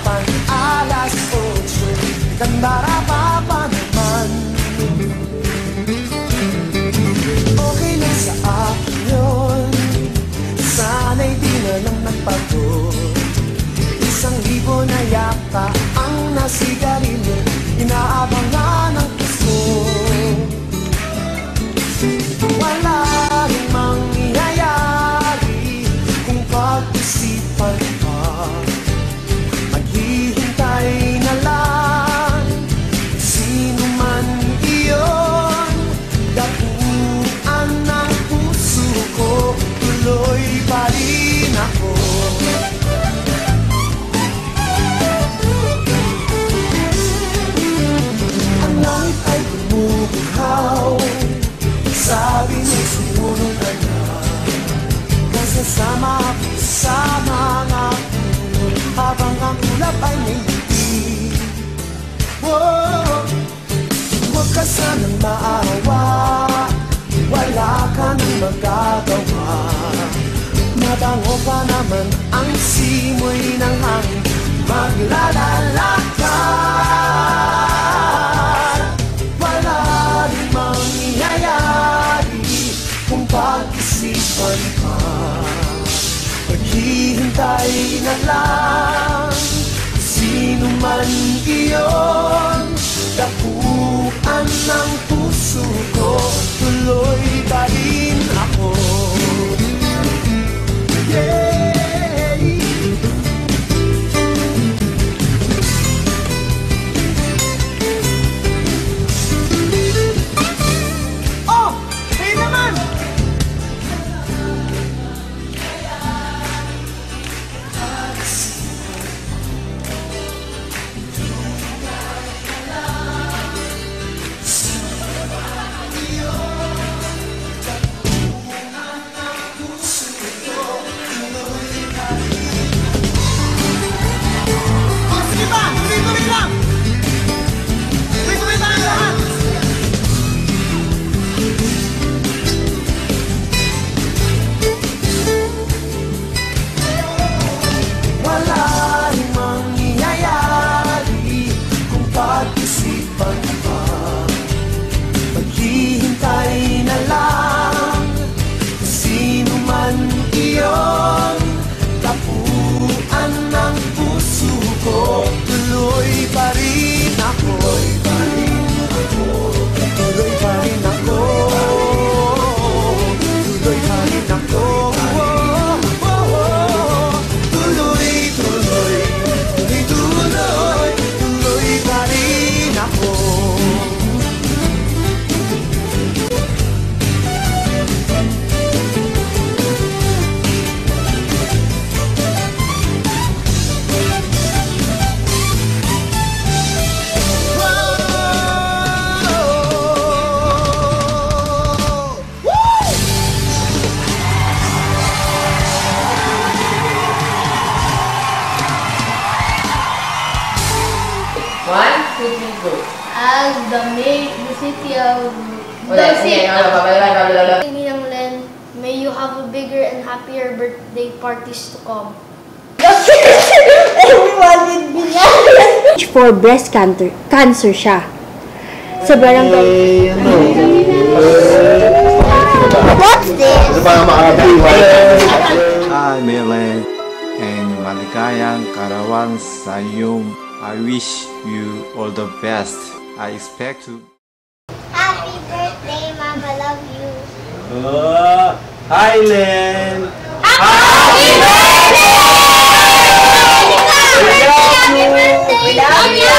usapan, alas 8, ganda pa naman. Okay lang sa akin yun, sana'y di na lang nagpagod. 1,000 na yata ang nasigarilyo, inaabangan ang puso. Wala rin mangyayari kung pag-isipan ka. Maghihintay na lang, sino man iyon. Dapuan ng puso ko, tuloy pa rin ako. Ang langit ay bumubuhaw, sabi niya sumunod ka na. Kasasama ako sa mga puno, habang ang ulap ay may ngiti. Huwag ka sanang maawa, wala ka nang magagawa. Mabango pa naman ang simoy ng hangin, maglalakad. Wala rin mangyayari kung pag-isipan ka. Maghihintay na lang, sino man iyon. Dapuan ng puso ko, tuloy pa rin ako. Oh! Hey naman! The city of Ninang Len, may you have a bigger and happier birthday parties to come. Everyone will be nice. For breast cancer siya. Sa barangay. What's this? Hi, Maryland, and maligayang kaarawan sa iyong. I wish you all the best. I expect to. Happy birthday, Mama. Love you. Hi, Len. Happy birthday! We love you!